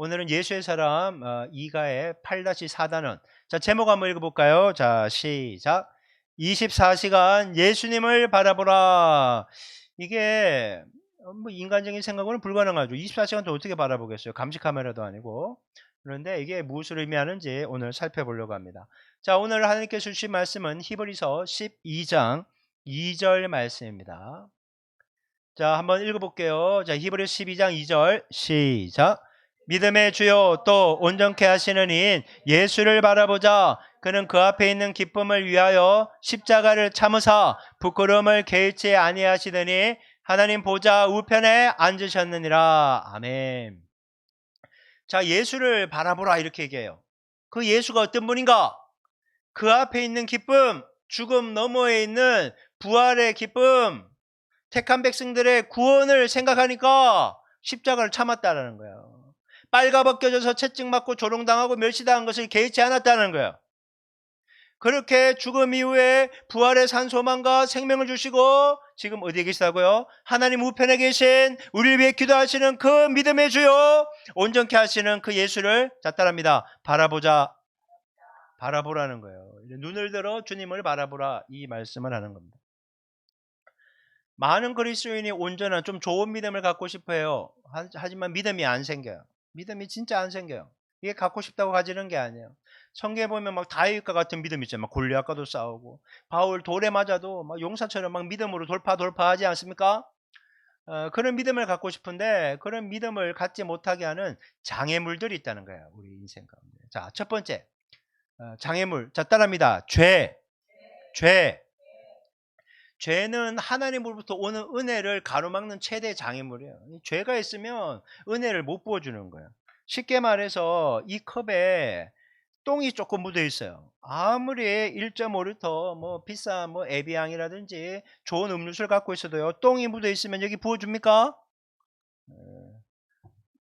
오늘은 예수의 사람 2가의 8-4단원. 자, 제목 한번 읽어볼까요? 자, 시작. 24시간 예수님을 바라보라. 이게 뭐 인간적인 생각으로는 불가능하죠. 24시간 또 어떻게 바라보겠어요? 감시 카메라도 아니고. 그런데 이게 무엇을 의미하는지 오늘 살펴보려고 합니다. 자, 오늘 하나님께서 주신 말씀은 히브리서 12장 2절 말씀입니다. 자, 한번 읽어볼게요. 자, 히브리서 12장 2절 시작. 믿음의 주요 또 온전케 하시는 이인 예수를 바라보자. 그는 그 앞에 있는 기쁨을 위하여 십자가를 참으사 부끄러움을 개의치 아니하시더니 하나님 보좌 우편에 앉으셨느니라. 아멘. 자, 예수를 바라보라 이렇게 얘기해요. 그 예수가 어떤 분인가? 그 앞에 있는 기쁨, 죽음 너머에 있는 부활의 기쁨, 택한 백성들의 구원을 생각하니까 십자가를 참았다는 거예요. 빨가벗겨져서 채찍맞고 조롱당하고 멸시당한 것을 개의치 않았다는 거예요. 그렇게 죽음 이후에 부활의 산 소망과 생명을 주시고 지금 어디에 계시다고요? 하나님 우편에 계신 우리를 위해 기도하시는 그 믿음의 주요 온전케 하시는 그 예수를 자 따라합니다. 바라보자. 바라보라는 거예요. 눈을 들어 주님을 바라보라 이 말씀을 하는 겁니다. 많은 그리스도인이 온전한 좀 좋은 믿음을 갖고 싶어 해요. 하지만 믿음이 안 생겨요. 믿음이 진짜 안 생겨요. 이게 갖고 싶다고 가지는 게 아니에요. 성경에 보면 막 다윗과 같은 믿음 있잖아요. 막 골리앗과도 싸우고 바울 돌에 맞아도 막 용사처럼 막 믿음으로 돌파하지 않습니까? 그런 믿음을 갖고 싶은데 그런 믿음을 갖지 못하게 하는 장애물들이 있다는 거예요. 우리 인생 가운데. 자, 첫 번째 장애물. 자, 따라합니다. 죄. 죄는 하나님으로부터 오는 은혜를 가로막는 최대 장애물이에요. 죄가 있으면 은혜를 못 부어주는 거예요. 쉽게 말해서 이 컵에 똥이 조금 묻어 있어요. 아무리 1.5리터 뭐 비싼 뭐 에비앙이라든지 좋은 음료수를 갖고 있어도요. 똥이 묻어 있으면 여기 부어줍니까?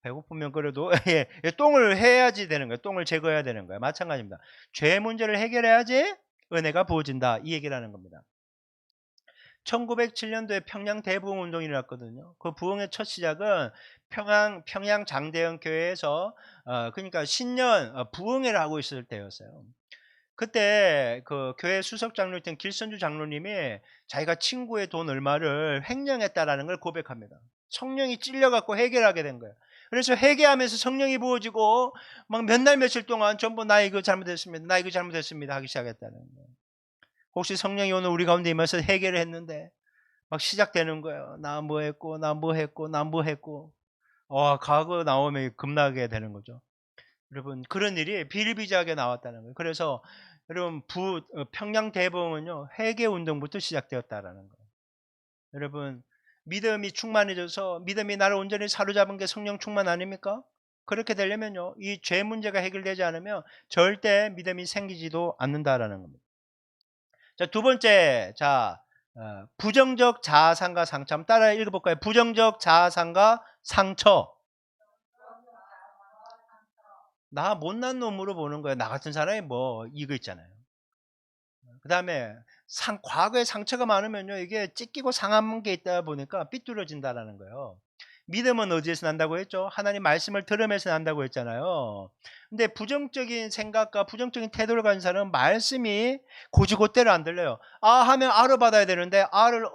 배고프면 그래도 예, 똥을 해야지 되는 거예요. 똥을 제거해야 되는 거예요. 마찬가지입니다. 죄 문제를 해결해야지 은혜가 부어진다. 이 얘기를 하는 겁니다. 1907년도에 평양 대부흥 운동이 일어났거든요. 그 부흥의 첫 시작은 평양 장대현 교회에서 그러니까 신년 부흥회를 하고 있을 때였어요. 그때 그 교회 수석 장로였던 길선주 장로님이 자기가 친구의 돈 얼마를 횡령했다라는 걸 고백합니다. 성령이 찔려갖고 회개하게 된 거예요. 그래서 회개하면서 성령이 부어지고 막 몇 날 며칠 동안 전부 나 이거 잘못했습니다. 나 이거 잘못했습니다 하기 시작했다는 거예요. 혹시 성령이 오늘 우리 가운데 임해서 해결을 했는데 막 시작되는 거예요. 나 뭐 했고 나 뭐 했고 나 뭐 했고. 과거 나오면 겁나게 되는 거죠. 여러분 그런 일이 비일비재하게 나왔다는 거예요. 그래서 여러분 평양 대부흥은요. 회개 운동부터 시작되었다라는 거예요. 여러분 믿음이 충만해져서 믿음이 나를 온전히 사로잡은 게 성령 충만 아닙니까? 그렇게 되려면요. 이 죄 문제가 해결되지 않으면 절대 믿음이 생기지도 않는다라는 겁니다. 자, 두 번째. 자, 부정적 자아상과 상처. 한번 따라 읽어볼까요? 부정적 자아상과 상처. 나 못난 놈으로 보는 거예요. 나 같은 사람이 뭐 이거 있잖아요. 그 다음에 과거에 상처가 많으면요. 이게 찢기고 상한 게 있다 보니까 삐뚤어진다라는 거예요. 믿음은 어디에서 난다고 했죠? 하나님 말씀을 들으면서 난다고 했잖아요. 근데 부정적인 생각과 부정적인 태도를 가진 사람은 말씀이 고지고대로 안 들려요. 하면 아로 받아야 되는데 아를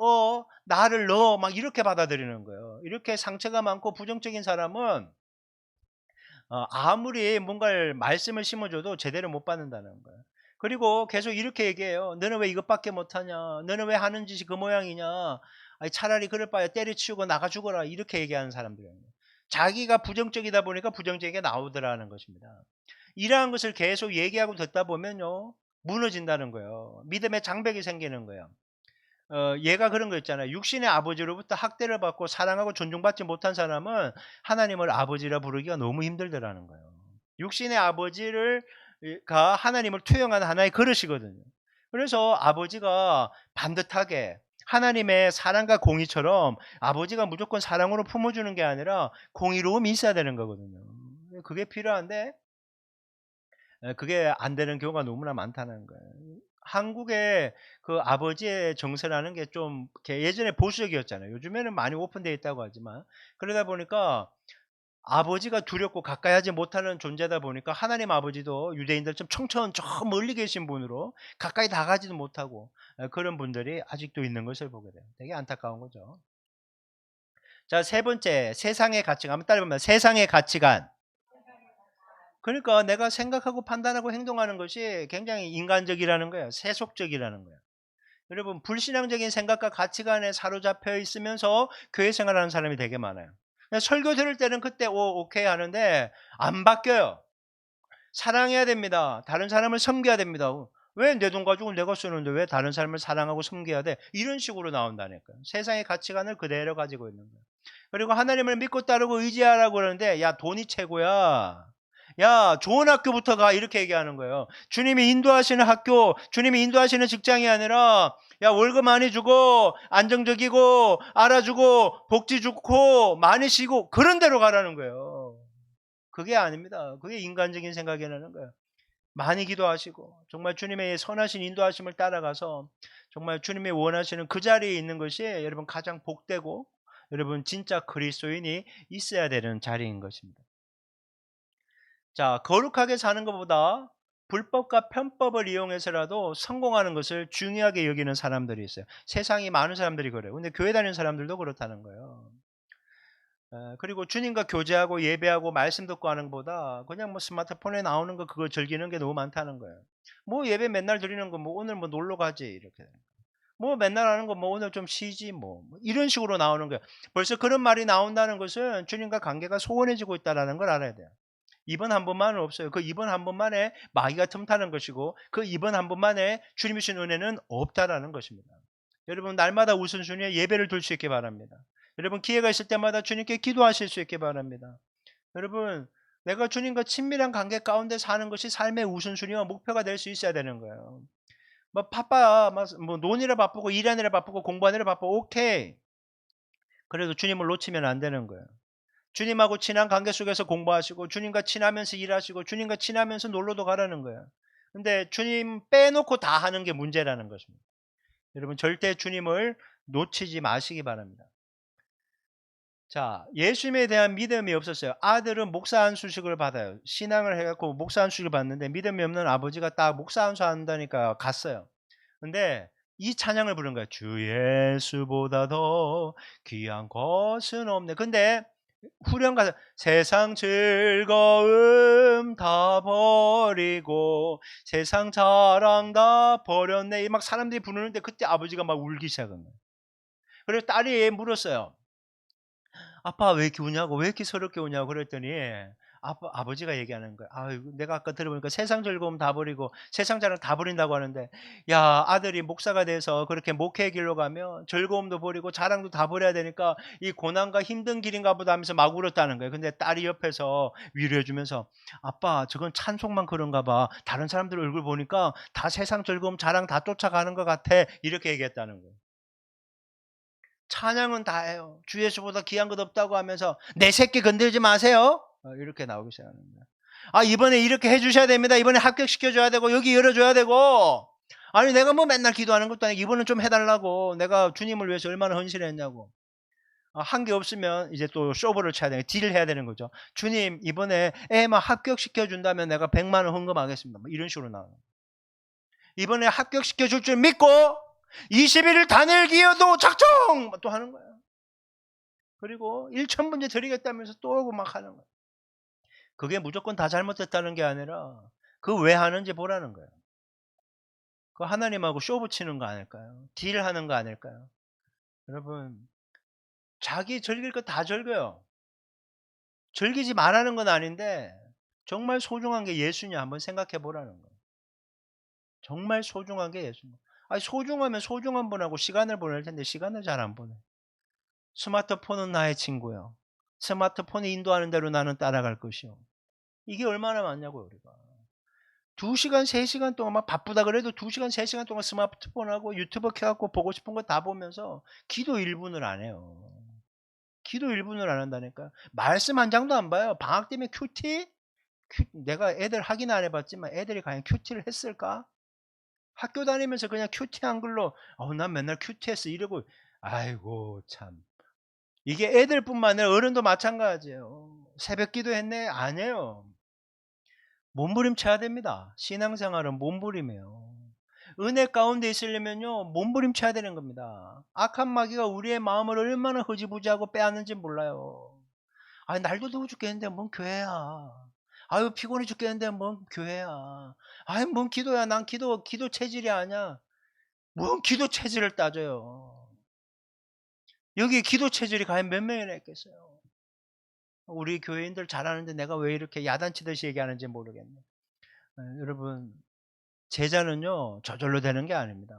나를 넣어 막 이렇게 받아들이는 거예요. 이렇게 상처가 많고 부정적인 사람은 아무리 뭔가를 말씀을 심어줘도 제대로 못 받는다는 거예요. 그리고 계속 이렇게 얘기해요. 너는 왜 이것밖에 못하냐? 너는 왜 하는 짓이 그 모양이냐? 아니, 차라리 그럴 바에 때려치우고 나가 죽어라. 이렇게 얘기하는 사람들이에요. 자기가 부정적이다 보니까 부정적인 게 나오더라는 것입니다. 이러한 것을 계속 얘기하고 듣다 보면요. 무너진다는 거예요. 믿음의 장벽이 생기는 거예요. 얘가 그런 거 있잖아요. 육신의 아버지로부터 학대를 받고 사랑하고 존중받지 못한 사람은 하나님을 아버지라 부르기가 너무 힘들더라는 거예요. 육신의 아버지를 가 하나님을 투영하는 하나의 그릇이거든요. 그래서 아버지가 반듯하게 하나님의 사랑과 공의처럼 아버지가 무조건 사랑으로 품어주는 게 아니라 공의로움이 있어야 되는 거거든요. 그게 필요한데 그게 안 되는 경우가 너무나 많다는 거예요. 한국의 그 아버지의 정서라는 게 좀 예전에 보수적이었잖아요. 요즘에는 많이 오픈되어 있다고 하지만 그러다 보니까 아버지가 두렵고 가까이 하지 못하는 존재다 보니까 하나님 아버지도 유대인들처럼 청천 저 멀리 계신 분으로 가까이 다가지도 못하고 그런 분들이 아직도 있는 것을 보게 돼요. 되게 안타까운 거죠. 자, 세 번째, 세상의 가치관. 한번 따라해보면 세상의 가치관. 그러니까 내가 생각하고 판단하고 행동하는 것이 굉장히 인간적이라는 거예요. 세속적이라는 거예요. 여러분, 불신앙적인 생각과 가치관에 사로잡혀 있으면서 교회 생활하는 사람이 되게 많아요. 설교 들을 때는 그때 오케이 하는데 안 바뀌어요. 사랑해야 됩니다. 다른 사람을 섬겨야 됩니다. 왜 내 돈 가지고 내가 쓰는데 왜 다른 사람을 사랑하고 섬겨야 돼? 이런 식으로 나온다니까요. 세상의 가치관을 그대로 가지고 있는 거예요. 그리고 하나님을 믿고 따르고 의지하라고 그러는데 야, 돈이 최고야. 야, 좋은 학교부터 가. 이렇게 얘기하는 거예요. 주님이 인도하시는 학교, 주님이 인도하시는 직장이 아니라 야, 월급 많이 주고 안정적이고 알아주고 복지 좋고 많이 쉬고 그런 데로 가라는 거예요. 그게 아닙니다. 그게 인간적인 생각이라는 거예요. 많이 기도하시고 정말 주님의 선하신 인도하심을 따라가서 정말 주님이 원하시는 그 자리에 있는 것이 여러분 가장 복되고 여러분 진짜 그리스도인이 있어야 되는 자리인 것입니다. 자, 거룩하게 사는 것보다 불법과 편법을 이용해서라도 성공하는 것을 중요하게 여기는 사람들이 있어요. 세상이 많은 사람들이 그래요. 근데 교회 다니는 사람들도 그렇다는 거예요. 그리고 주님과 교제하고 예배하고 말씀 듣고 하는 것보다 그냥 뭐 스마트폰에 나오는 거 그거 즐기는 게 너무 많다는 거예요. 뭐 예배 맨날 드리는 거 뭐 오늘 뭐 놀러 가지 이렇게. 뭐 맨날 하는 거 뭐 오늘 좀 쉬지 뭐 이런 식으로 나오는 거예요. 벌써 그런 말이 나온다는 것은 주님과 관계가 소원해지고 있다는 걸 알아야 돼요. 이번 한 번만은 없어요. 그 이번 한 번만에 마귀가 틈타는 것이고 그 이번 한 번만에 주님이 주신 은혜는 없다라는 것입니다. 여러분 날마다 우선순위에 예배를 둘 수 있게 바랍니다. 여러분 기회가 있을 때마다 주님께 기도하실 수 있게 바랍니다. 여러분 내가 주님과 친밀한 관계 가운데 사는 것이 삶의 우선순위와 목표가 될 수 있어야 되는 거예요. 뭐 바빠 뭐 논의를 바쁘고 일하느라 바쁘고 공부하느라 바쁘고 오케이. 그래도 주님을 놓치면 안 되는 거예요. 주님하고 친한 관계 속에서 공부하시고 주님과 친하면서 일하시고 주님과 친하면서 놀러도 가라는 거예요. 근데 주님 빼놓고 다 하는 게 문제라는 것입니다. 여러분 절대 주님을 놓치지 마시기 바랍니다. 자, 예수님에 대한 믿음이 없었어요. 아들은 목사 안수식을 받아요. 신앙을 해갖고 목사 안수식을 받는데 믿음이 없는 아버지가 딱 목사 안수 한다니까 갔어요. 근데 이 찬양을 부른 거예요. 주 예수보다 더 귀한 것은 없네. 근데 후렴 가서 세상 즐거움 다 버리고 세상 자랑 다 버렸네. 막 사람들이 부르는데 그때 아버지가 막 울기 시작한 거예요. 그래서 딸이 물었어요. 아빠 왜 이렇게 우냐고 왜 이렇게 서럽게 우냐고 그랬더니 아버지가 얘기하는 거야. 내가 아까 들어보니까 세상 즐거움 다 버리고 세상 자랑 다 버린다고 하는데 야 아들이 목사가 돼서 그렇게 목회의 길로 가면 즐거움도 버리고 자랑도 다 버려야 되니까 이 고난과 힘든 길인가 보다 하면서 막 울었다는 거예요. 근데 딸이 옆에서 위로해 주면서 아빠 저건 찬송만 그런가 봐. 다른 사람들 얼굴 보니까 다 세상 즐거움 자랑 다 쫓아가는 것 같아. 이렇게 얘기했다는 거예요. 찬양은 다 해요. 주 예수보다 귀한 것 없다고 하면서 내 새끼 건들지 마세요. 이렇게 나오기 시작하는 거예요. 이번에 이렇게 해주셔야 됩니다. 이번에 합격시켜줘야 되고 여기 열어줘야 되고 아니 내가 뭐 맨날 기도하는 것도 아니고 이번은 좀 해달라고 내가 주님을 위해서 얼마나 헌신했냐고. 한 게 없으면 이제 또 쇼부를 쳐야 되는 딜을 해야 되는 거죠. 주님 이번에 애만 합격시켜준다면 내가 100만 원 헌금하겠습니다. 뭐 이런 식으로 나와요. 이번에 합격시켜줄 줄 믿고 20일을 단일 기여도 작정! 또 하는 거예요. 그리고 1,000문제 드리겠다면서 또 오고 막 하는 거예요. 그게 무조건 다 잘못됐다는 게 아니라 그 왜 하는지 보라는 거예요. 그 하나님하고 쇼 붙이는 거 아닐까요? 딜하는 거 아닐까요? 여러분 자기 즐길 거 다 즐겨요. 즐기지 말라는 건 아닌데 정말 소중한 게 예수냐 한번 생각해 보라는 거예요. 정말 소중한 게 예수냐. 소중하면 소중한 분하고 시간을 보낼 텐데 시간을 잘 안 보내. 스마트폰은 나의 친구요. 스마트폰이 인도하는 대로 나는 따라갈 것이요. 이게 얼마나 많냐고요, 우리가. 2시간, 3시간 동안 막 바쁘다 그래도 2시간, 3시간 동안 스마트폰하고 유튜브 켜갖고 보고 싶은 거 다 보면서 기도 1분을 안 해요. 기도 1분을 안 한다니까. 말씀 한 장도 안 봐요. 방학 때문에 큐티? 내가 애들 확인 안 해봤지만 애들이 과연 큐티를 했을까? 학교 다니면서 그냥 큐티 한글로 난 맨날 큐티했어 이러고 아이고 참 이게 애들뿐만 아니라 어른도 마찬가지예요. 새벽 기도했네? 아니에요. 몸부림쳐야 됩니다. 신앙생활은 몸부림이에요. 은혜 가운데 있으려면요, 몸부림쳐야 되는 겁니다. 악한 마귀가 우리의 마음을 얼마나 흐지부지하고 빼앗는지 몰라요. 아니, 날도 더워 죽겠는데 뭔 교회야. 아유, 피곤해 죽겠는데 뭔 교회야. 아유, 뭔 기도야. 난 기도 체질이 아니야. 뭔 기도 체질을 따져요. 여기 기도 체질이 과연 몇 명이나 있겠어요. 우리 교회인들 잘하는데 내가 왜 이렇게 야단치듯이 얘기하는지 모르겠네. 여러분, 제자는요, 저절로 되는 게 아닙니다.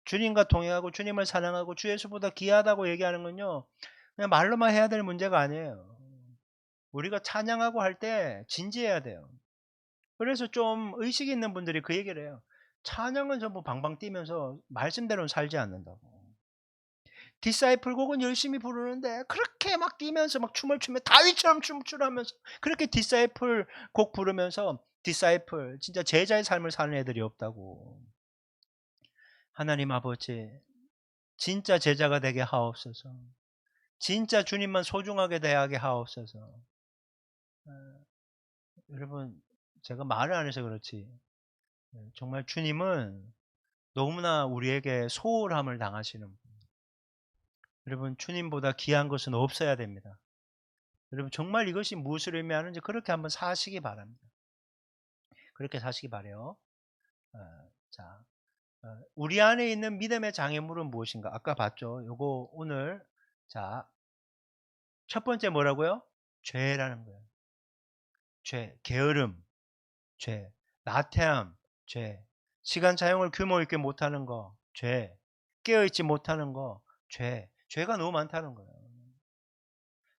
주님과 동행하고 주님을 사랑하고 주 예수보다 귀하다고 얘기하는 건요, 그냥 말로만 해야 될 문제가 아니에요. 우리가 찬양하고 할 때 진지해야 돼요. 그래서 좀 의식 있는 분들이 그 얘기를 해요. 찬양은 전부 방방 뛰면서 말씀대로는 살지 않는다고. 디사이플 곡은 열심히 부르는데 그렇게 막 뛰면서 막 춤을 추며 다윗처럼 춤을 추면서 그렇게 디사이플 곡 부르면서 디사이플 진짜 제자의 삶을 사는 애들이 없다고. 하나님 아버지, 진짜 제자가 되게 하옵소서. 진짜 주님만 소중하게 대하게 하옵소서. 여러분, 제가 말을 안 해서 그렇지 정말 주님은 너무나 우리에게 소홀함을 당하시는 분. 여러분, 주님보다 귀한 것은 없어야 됩니다. 여러분, 정말 이것이 무엇을 의미하는지 그렇게 한번 사시기 바랍니다. 그렇게 사시기 바래요. 자, 우리 안에 있는 믿음의 장애물은 무엇인가? 아까 봤죠. 요거 오늘 자, 첫 번째 뭐라고요? 죄라는 거예요. 죄, 게으름, 죄, 나태함, 죄, 시간 사용을 규모 있게 못하는 거, 죄, 깨어있지 못하는 거, 죄, 죄가 너무 많다는 거예요.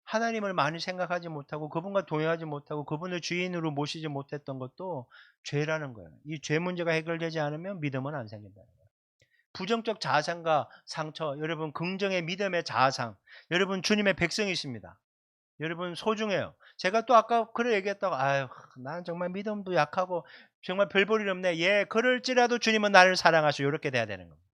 하나님을 많이 생각하지 못하고 그분과 동행하지 못하고 그분을 주인으로 모시지 못했던 것도 죄라는 거예요. 이 죄 문제가 해결되지 않으면 믿음은 안 생긴다는 거예요. 부정적 자아상과 상처, 여러분 긍정의 믿음의 자아상, 여러분 주님의 백성이십니다. 여러분 소중해요. 제가 또 아까 그래 얘기했다고 아유 난 정말 믿음도 약하고 정말 별 볼 일 없네. 예, 그럴지라도 주님은 나를 사랑하시고 이렇게 돼야 되는 겁니다.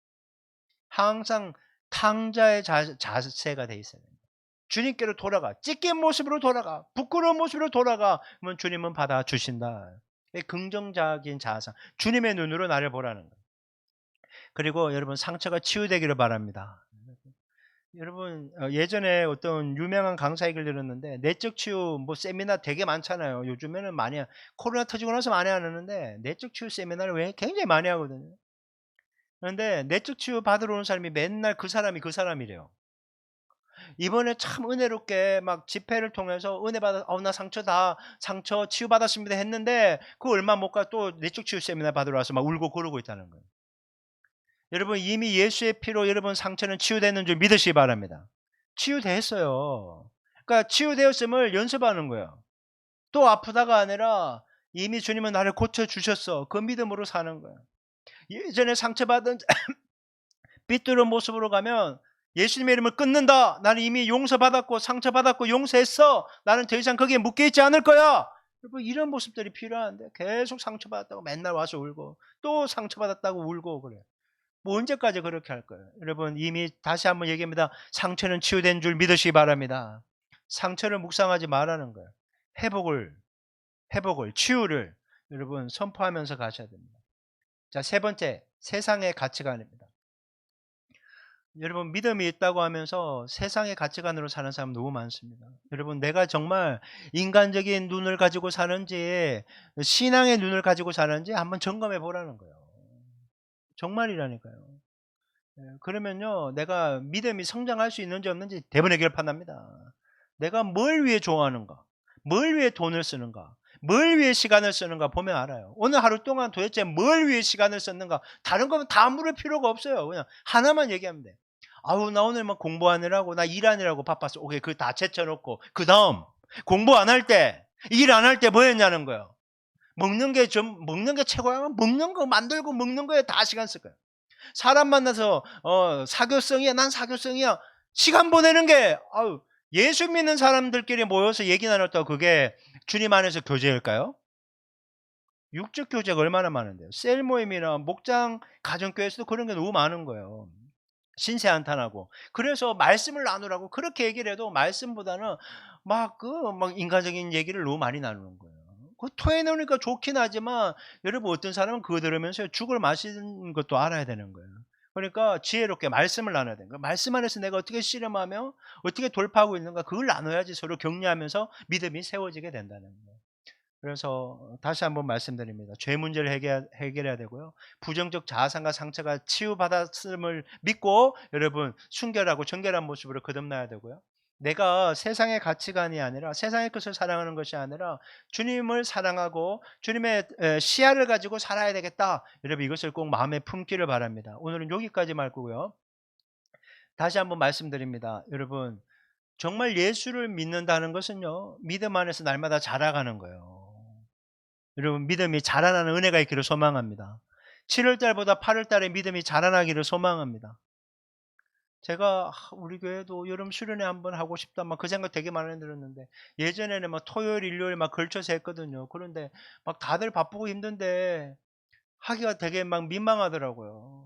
항상 탕자의 자세가 돼 있어야 됩니다. 주님께로 돌아가. 찢긴 모습으로 돌아가. 부끄러운 모습으로 돌아가. 그러면 주님은 받아주신다. 긍정적인 자아상. 주님의 눈으로 나를 보라는 거예요. 그리고 여러분 상처가 치유되기를 바랍니다. 여러분 예전에 어떤 유명한 강사 얘기를 들었는데 내적 치유 뭐 세미나 되게 많잖아요. 요즘에는 많이 코로나 터지고 나서 많이 하는데 내적 치유 세미나를 왜 굉장히 많이 하거든요. 그런데 내적 치유 받으러 오는 사람이 맨날 그 사람이래요. 이번에 참 은혜롭게 막 집회를 통해서 은혜 받아 나 상처 치유 받았습니다 했는데 그 얼마 못 가 또 내적 치유 세미나 받으러 와서 막 울고 그러고 있다는 거예요. 여러분 이미 예수의 피로 여러분 상처는 치유되는 줄 믿으시기 바랍니다. 치유됐어요. 그러니까 치유되었음을 연습하는 거예요. 또 아프다가 아니라 이미 주님은 나를 고쳐주셨어. 그 믿음으로 사는 거예요. 예전에 상처받은 삐뚤은 모습으로 가면 예수님의 이름을 끊는다. 나는 이미 용서받았고 상처받았고 용서했어. 나는 더 이상 거기에 묶여있지 않을 거야. 여러분 이런 모습들이 필요한데 계속 상처받았다고 맨날 와서 울고 또 상처받았다고 울고 그래요. 뭐 언제까지 그렇게 할 거예요? 여러분 이미 다시 한번 얘기합니다. 상처는 치유된 줄 믿으시기 바랍니다. 상처를 묵상하지 말라는 거예요. 회복을 치유를 여러분 선포하면서 가셔야 됩니다. 자, 세 번째 세상의 가치관입니다. 여러분 믿음이 있다고 하면서 세상의 가치관으로 사는 사람 너무 많습니다. 여러분 내가 정말 인간적인 눈을 가지고 사는지 신앙의 눈을 가지고 사는지 한번 점검해 보라는 거예요. 정말이라니까요. 그러면요 내가 믿음이 성장할 수 있는지 없는지 대번에 결판납니다. 내가 뭘 위해 좋아하는가, 뭘 위해 돈을 쓰는가, 뭘 위해 시간을 쓰는가 보면 알아요. 오늘 하루 동안 도대체 뭘 위해 시간을 썼는가. 다른 거면 다 물을 필요가 없어요. 그냥 하나만 얘기하면 돼. 아우 나 오늘 막 공부하느라고 나 일하느라고 바빴어. 오케이, 그거 다 제쳐놓고 그 다음 공부 안 할 때 일 안 할 때 뭐 했냐는 거예요. 먹는 게 최고야. 먹는 거 만들고 먹는 거에 다 시간 쓸 거예요. 사람 만나서 사교성이야. 난 사교성이야. 시간 보내는 게 예수 믿는 사람들끼리 모여서 얘기 나눴다고 그게 주님 안에서 교제일까요? 육적 교제가 얼마나 많은데요. 셀 모임이나 목장 가정교회에서도 그런 게 너무 많은 거예요. 신세한탄하고. 그래서 말씀을 나누라고 그렇게 얘기를 해도 말씀보다는 막 인간적인 얘기를 너무 많이 나누는 거예요. 그 토해 놓으니까 좋긴 하지만 여러분 어떤 사람은 그거 들으면서 죽을 맛인 것도 알아야 되는 거예요. 그러니까 지혜롭게 말씀을 나눠야 되는 거예요. 말씀 안에서 내가 어떻게 씨름하며 어떻게 돌파하고 있는가 그걸 나눠야지 서로 격려하면서 믿음이 세워지게 된다는 거예요. 그래서 다시 한번 말씀드립니다. 죄 문제를 해결해야 되고요. 부정적 자아상과 상처가 치유받았음을 믿고 여러분 순결하고 정결한 모습으로 거듭나야 되고요. 내가 세상의 가치관이 아니라 세상의 것을 사랑하는 것이 아니라 주님을 사랑하고 주님의 시야를 가지고 살아야 되겠다. 여러분 이것을 꼭 마음에 품기를 바랍니다. 오늘은 여기까지 말고요. 다시 한번 말씀드립니다. 여러분 정말 예수를 믿는다는 것은요. 믿음 안에서 날마다 자라가는 거예요. 여러분 믿음이 자라나는 은혜가 있기를 소망합니다. 7월 달보다 8월 달에 믿음이 자라나기를 소망합니다. 제가 우리 교회도 여름 수련회 한번 하고 싶다 막 그 생각 되게 많이 들었는데 예전에는 막 토요일 일요일 막 걸쳐서 했거든요. 그런데 막 다들 바쁘고 힘든데 하기가 되게 막 민망하더라고요.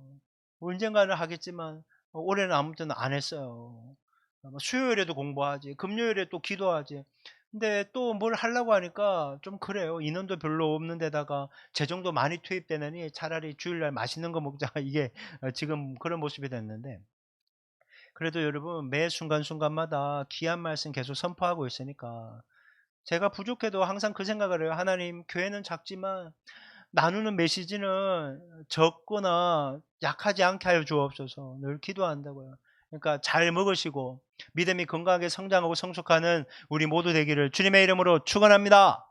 언젠가는 하겠지만 올해는 아무튼 안 했어요. 수요일에도 공부하지 금요일에 또 기도하지. 근데 또 뭘 하려고 하니까 좀 그래요. 인원도 별로 없는 데다가 재정도 많이 투입되느니 차라리 주일날 맛있는 거 먹자 이게 지금 그런 모습이 됐는데 그래도 여러분 매 순간순간마다 귀한 말씀 계속 선포하고 있으니까 제가 부족해도 항상 그 생각을 해요. 하나님 교회는 작지만 나누는 메시지는 적거나 약하지 않게 하여 주옵소서. 늘 기도한다고요. 그러니까 잘 먹으시고 믿음이 건강하게 성장하고 성숙하는 우리 모두 되기를 주님의 이름으로 축원합니다.